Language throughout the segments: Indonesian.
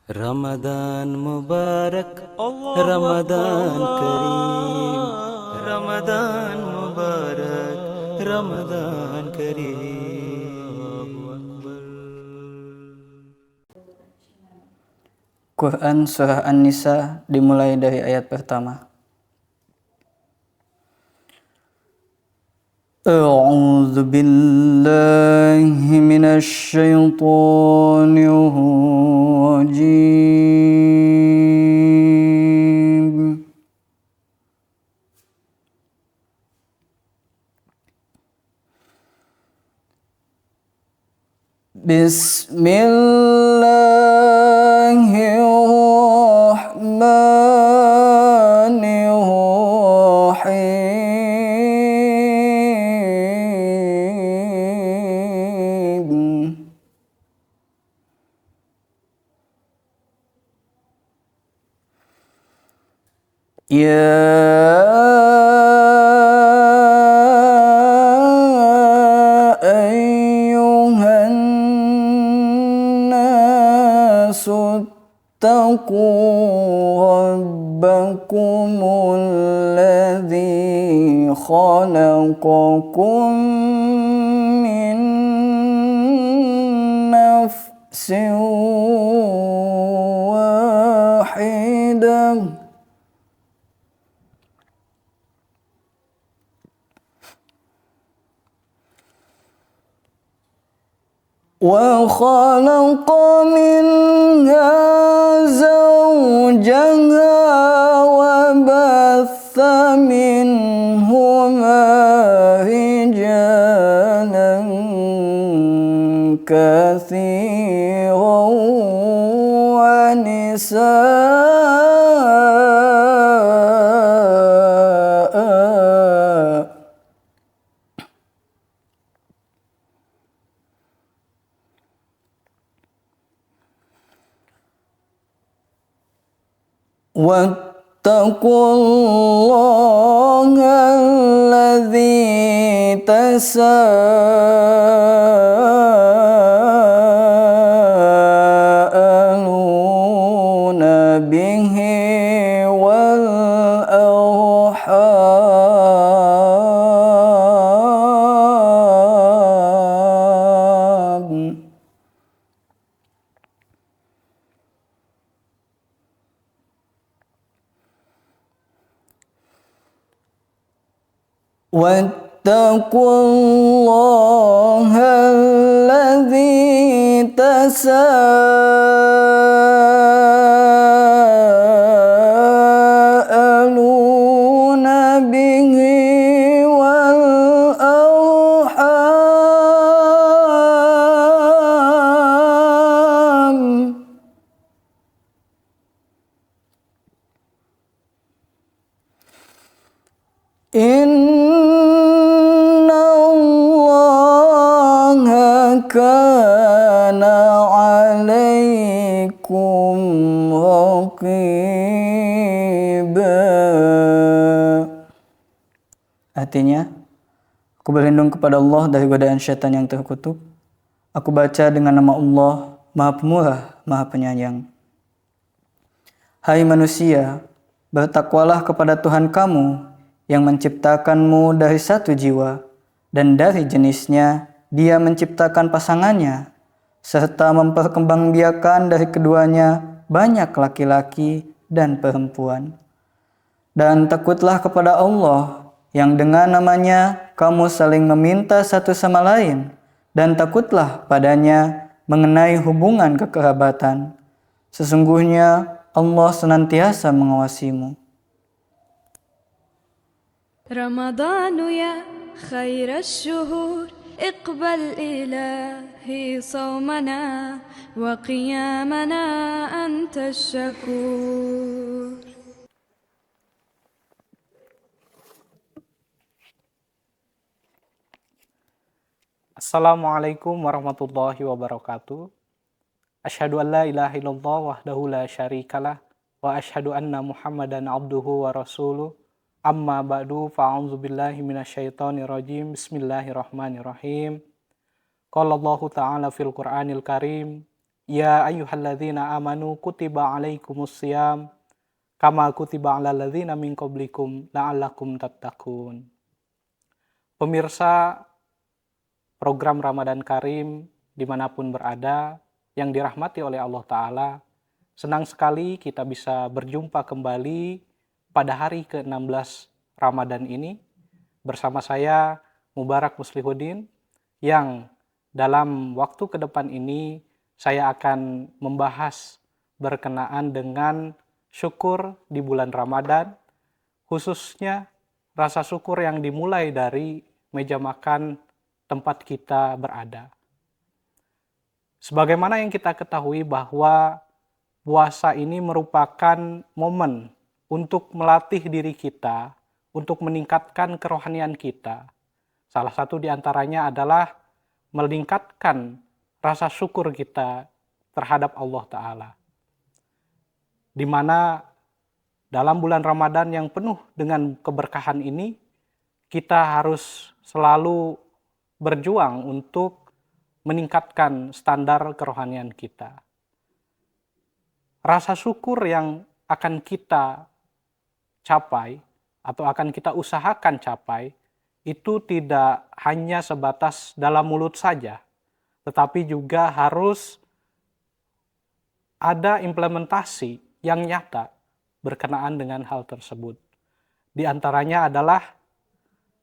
Ramadan Mubarak, Ramadan Kareem, Ramadan Mubarak, Ramadan Kareem. Quran Surah An-Nisa dimulai dari ayat pertama. A'udzu billahi minasy syaithanir rajim. Bismillahirrahmanirrahim. Ya ayyuhan nasu taqu rabbakumul ladzi khalaqakum min nafsin wahidah وخلق منها زوجها وبث منهما رجالا كثيرا ونساء واتقوا الله الذي تساءلون به والأرحام واتقوا الله الذي تساءلون به والأرحام Inna Allaha kana alaikum raqiba. Artinya, aku berlindung kepada Allah dari godaan syaitan yang terkutuk. Aku baca dengan nama Allah, Maha Pemurah, Maha Penyayang. Hai manusia, bertakwalah kepada Tuhan kamu yang menciptakanmu dari satu jiwa, dan dari jenisnya Dia menciptakan pasangannya, serta memperkembangbiakan dari keduanya banyak laki-laki dan perempuan. Dan takutlah kepada Allah yang dengan namanya kamu saling meminta satu sama lain, dan takutlah padanya mengenai hubungan kekerabatan. Sesungguhnya Allah senantiasa mengawasimu. رمضان يا خير الشهور اقبل إلهي صومنا وقيامنا أنت الشكور. Assalamualaikum warahmatullahi wabarakatuh. Asyhadu an la ilaha illallah wahdahu la syarikalah wa asyhadu anna Muhammadan abduhu wa rasuluh. Amma ba'du fa'a'udzu billahi minasyaitonir rajim. Bismillahirrahmanirrahim. Qala Allahu ta'ala fil Qur'anil Karim Ya ayyuhalladzina amanu kutiba alaikumusiyam kama kutiba alal ladzina min qablikum la'allakum tattaqun. Pemirsa program Ramadan Karim dimanapun berada yang dirahmati oleh Allah Ta'ala, senang sekali kita bisa berjumpa kembali pada hari ke-16 Ramadan ini bersama saya Mubarak Muslihuddin yang dalam waktu ke depan ini saya akan membahas berkenaan dengan syukur di bulan Ramadan, khususnya rasa syukur yang dimulai dari meja makan tempat kita berada. Sebagaimana yang kita ketahui bahwa puasa ini merupakan momen untuk melatih diri kita, untuk meningkatkan kerohanian kita. Salah satu di antaranya adalah meningkatkan rasa syukur kita terhadap Allah Ta'ala. Di mana dalam bulan Ramadan yang penuh dengan keberkahan ini, kita harus selalu berjuang untuk meningkatkan standar kerohanian kita. Rasa syukur yang akan kita capai atau akan kita usahakan capai itu tidak hanya sebatas dalam mulut saja, tetapi juga harus ada implementasi yang nyata berkenaan dengan hal tersebut. Di antaranya adalah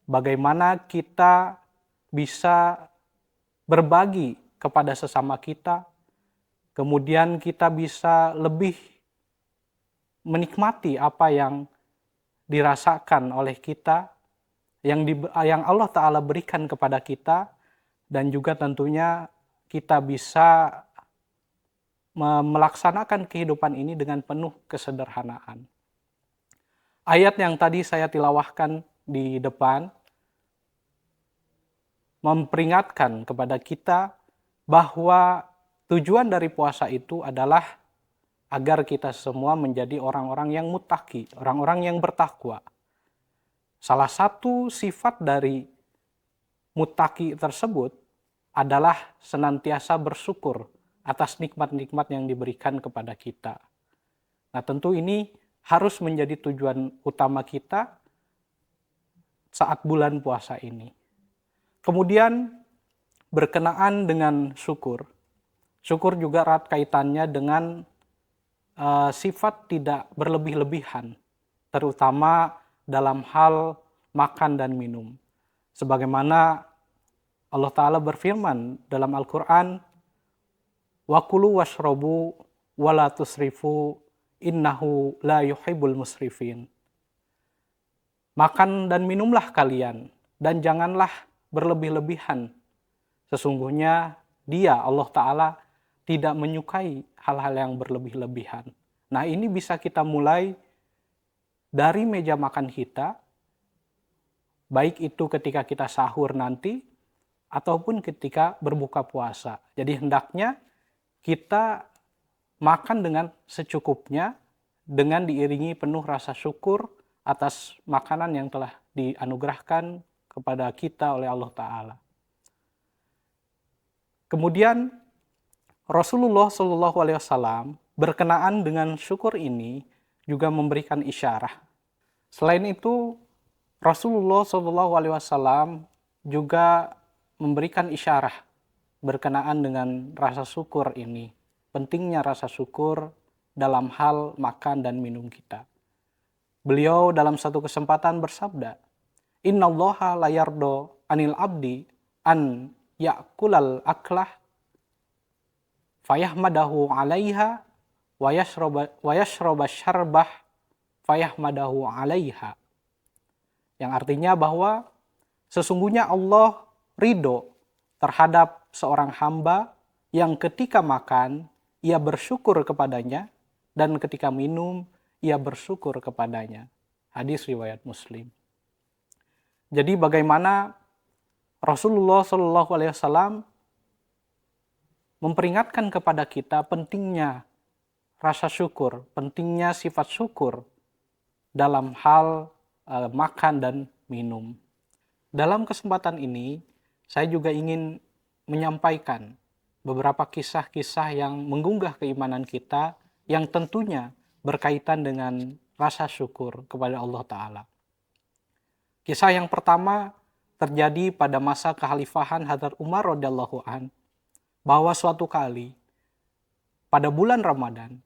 bagaimana kita bisa berbagi kepada sesama kita, kemudian kita bisa lebih menikmati apa yang dirasakan oleh kita, yang Allah Ta'ala berikan kepada kita, dan juga tentunya kita bisa melaksanakan kehidupan ini dengan penuh kesederhanaan. Ayat yang tadi saya tilawahkan di depan memperingatkan kepada kita bahwa tujuan dari puasa itu adalah agar kita semua menjadi orang-orang yang muttaqi, orang-orang yang bertakwa. Salah satu sifat dari muttaqi tersebut adalah senantiasa bersyukur atas nikmat-nikmat yang diberikan kepada kita. Nah, tentu ini harus menjadi tujuan utama kita saat bulan puasa ini. Kemudian berkenaan dengan syukur. Syukur juga erat kaitannya dengan sifat tidak berlebih-lebihan, terutama dalam hal makan dan minum. Sebagaimana Allah Ta'ala berfirman dalam Al-Quran, وَكُلُوا وَاشْرَبُوا وَلَا تُسْرِفُوا إِنَّهُ لَا يُحِبُّ الْمُسْرِفِينَ. Makan dan minumlah kalian, dan janganlah berlebih-lebihan. Sesungguhnya Dia, Allah Ta'ala, tidak menyukai hal-hal yang berlebih-lebihan. Nah, ini bisa kita mulai dari meja makan kita, baik itu ketika kita sahur nanti, ataupun ketika berbuka puasa. Jadi hendaknya kita makan dengan secukupnya, dengan diiringi penuh rasa syukur atas makanan yang telah dianugerahkan kepada kita oleh Allah Ta'ala. Kemudian Rasulullah SAW berkenaan dengan syukur ini juga memberikan isyarah. Selain itu, Rasulullah SAW juga memberikan isyarah berkenaan dengan rasa syukur ini. Pentingnya rasa syukur dalam hal makan dan minum kita. Beliau dalam satu kesempatan bersabda, Innallaha la yardo anil abdi an ya'kulal aklah fayahmadahu alaiha wa yashroba syarbah fayahmadahu alaiha. Yang artinya bahwa sesungguhnya Allah ridho terhadap seorang hamba yang ketika makan ia bersyukur kepadanya dan ketika minum ia bersyukur kepadanya. Hadis riwayat Muslim. Jadi bagaimana Rasulullah SAW memperingatkan kepada kita pentingnya rasa syukur, pentingnya sifat syukur dalam hal makan dan minum. Dalam kesempatan ini, saya juga ingin menyampaikan beberapa kisah-kisah yang menggugah keimanan kita yang tentunya berkaitan dengan rasa syukur kepada Allah Ta'ala. Kisah yang pertama terjadi pada masa kekhalifahan Hadrat Umar radhiyallahu an, bahwa suatu kali pada bulan Ramadan,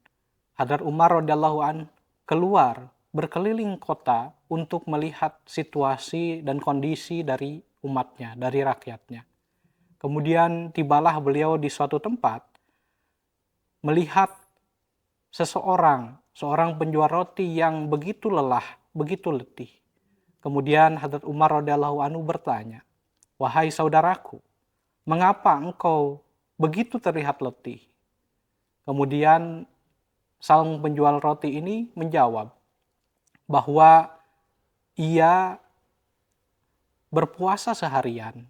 Hadrat Umar radhiyallahu an keluar berkeliling kota untuk melihat situasi dan kondisi dari umatnya, dari rakyatnya. Kemudian tibalah beliau di suatu tempat melihat seorang penjual roti yang begitu lelah, begitu letih. Kemudian Hadrat Umar radhiyallahu anhu bertanya, "Wahai saudaraku, mengapa engkau begitu terlihat letih?" Kemudian sang penjual roti ini menjawab bahwa ia berpuasa seharian,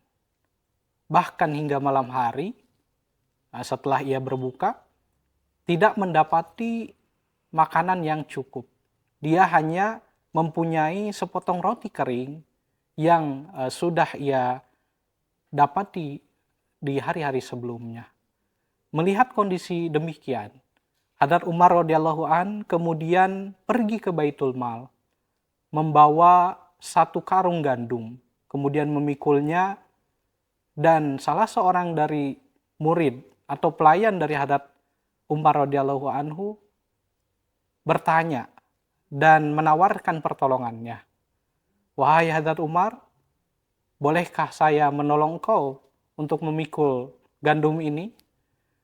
bahkan hingga malam hari setelah ia berbuka, tidak mendapati makanan yang cukup. Dia hanya mempunyai sepotong roti kering yang sudah ia dapati di hari-hari sebelumnya. Melihat kondisi demikian, Hadrat Umar radhiyallahu an kemudian pergi ke Baitul Mal, membawa 1 karung gandum, kemudian memikulnya, dan salah seorang dari murid atau pelayan dari Hadrat Umar radhiyallahu anhu bertanya dan menawarkan pertolongannya. "Wahai Hadrat Umar, bolehkah saya menolong engkau untuk memikul gandum ini?"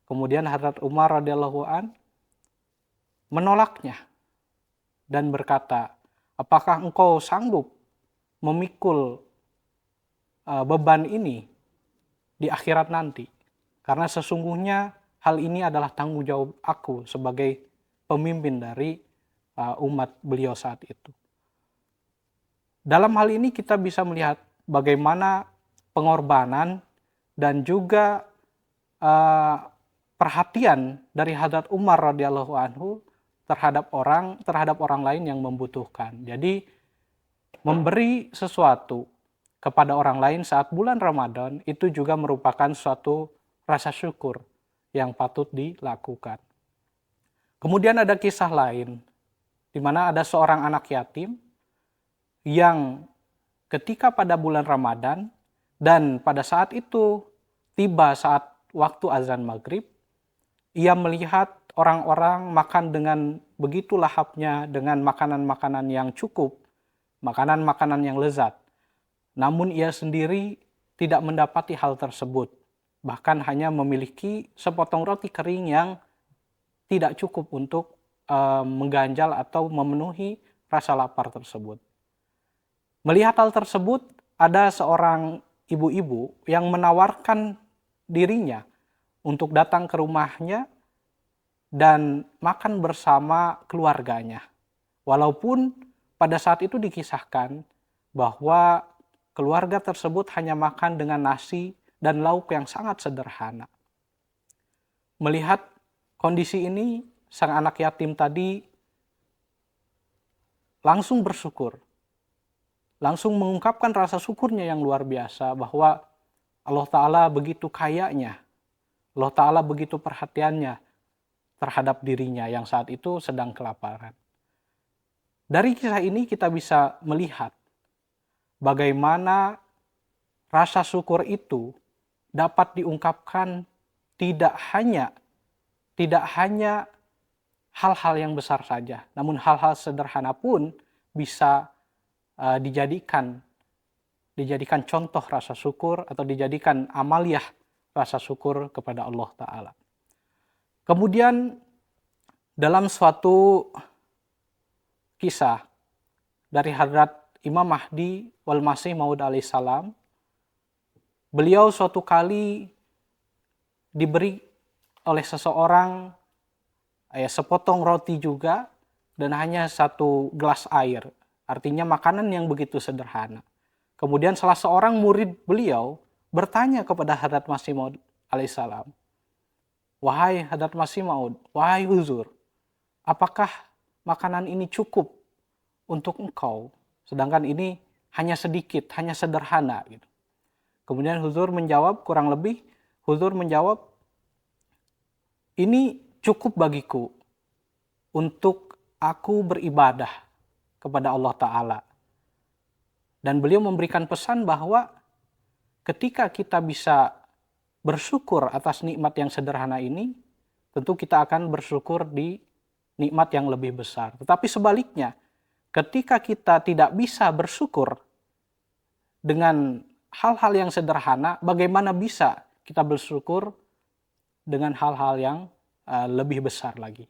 Kemudian Hadrat Umar radhiyallahu an menolaknya dan berkata, "Apakah engkau sanggup memikul beban ini di akhirat nanti? Karena sesungguhnya hal ini adalah tanggung jawab aku sebagai pemimpin dari umat beliau saat itu." Dalam hal ini kita bisa melihat bagaimana pengorbanan dan juga perhatian dari Hadrat Umar radhiyallahu anhu terhadap orang lain yang membutuhkan. Jadi memberi sesuatu kepada orang lain saat bulan Ramadan itu juga merupakan suatu rasa syukur yang patut dilakukan. Kemudian ada kisah lain di mana ada seorang anak yatim yang ketika pada bulan Ramadan dan pada saat itu tiba saat waktu azan maghrib, ia melihat orang-orang makan dengan begitu lahapnya dengan makanan-makanan yang cukup, makanan-makanan yang lezat. Namun ia sendiri tidak mendapati hal tersebut, bahkan hanya memiliki sepotong roti kering yang tidak cukup untuk mengganjal atau memenuhi rasa lapar tersebut. Melihat hal tersebut, ada seorang ibu-ibu yang menawarkan dirinya untuk datang ke rumahnya dan makan bersama keluarganya. Walaupun pada saat itu dikisahkan bahwa keluarga tersebut hanya makan dengan nasi dan lauk yang sangat sederhana. Melihat kondisi ini, sang anak yatim tadi langsung bersyukur, langsung mengungkapkan rasa syukurnya yang luar biasa bahwa Allah Ta'ala begitu kayanya, Allah Ta'ala begitu perhatiannya terhadap dirinya yang saat itu sedang kelaparan. Dari kisah ini kita bisa melihat bagaimana rasa syukur itu dapat diungkapkan tidak hanya hal-hal yang besar saja, namun hal-hal sederhana pun bisa dijadikan contoh rasa syukur atau dijadikan amaliyah rasa syukur kepada Allah Ta'ala. Kemudian dalam suatu kisah dari Hadrat Imam Mahdi wal Masih Maud alaihissalam, beliau suatu kali diberi oleh seseorang sepotong roti juga dan hanya 1 gelas air. Artinya makanan yang begitu sederhana. Kemudian salah seorang murid beliau bertanya kepada Hadrat Masih Maud alaihissalam, "Wahai Hadrat Masih Maud, wahai Huzur, apakah makanan ini cukup untuk engkau? Sedangkan ini hanya sedikit, hanya sederhana." Gitu. Kemudian Huzur menjawab, ini cukup bagiku untuk aku beribadah kepada Allah Ta'ala. Dan beliau memberikan pesan bahwa ketika kita bisa bersyukur atas nikmat yang sederhana ini, tentu kita akan bersyukur di nikmat yang lebih besar. Tetapi sebaliknya, ketika kita tidak bisa bersyukur dengan hal-hal yang sederhana, bagaimana bisa kita bersyukur dengan hal-hal yang lebih besar lagi.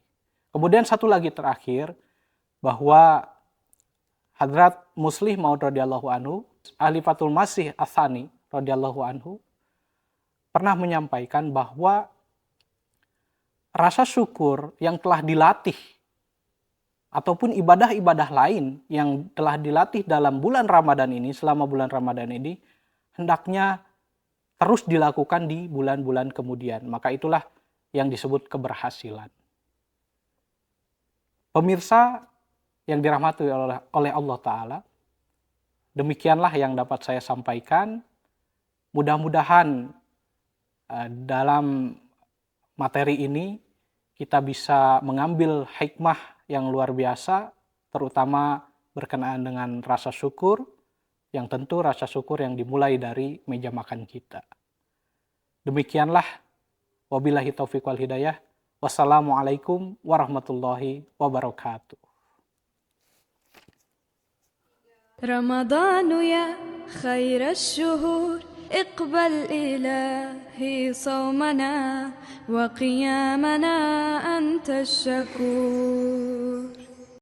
Kemudian satu lagi terakhir, bahwa Hadrat Muslih Maud radhiyallahu anhu, Khalifatul Masih Ats-Tsani radhiyallahu anhu, pernah menyampaikan bahwa rasa syukur yang telah dilatih ataupun ibadah-ibadah lain yang telah dilatih dalam bulan Ramadan ini, selama bulan Ramadan ini, hendaknya terus dilakukan di bulan-bulan kemudian. Maka itulah yang disebut keberhasilan. Pemirsa yang dirahmati oleh Allah Ta'ala, demikianlah yang dapat saya sampaikan. Mudah-mudahan dalam materi ini kita bisa mengambil hikmah yang luar biasa, terutama berkenaan dengan rasa syukur, yang tentu rasa syukur yang dimulai dari meja makan kita. Demikianlah, wabillahi taufiq wal hidayah. Wassalamualaikum warahmatullahi wabarakatuh. رمضان يا خير الشهور اقبل إلهي صومنا وقيامنا أنت الشكور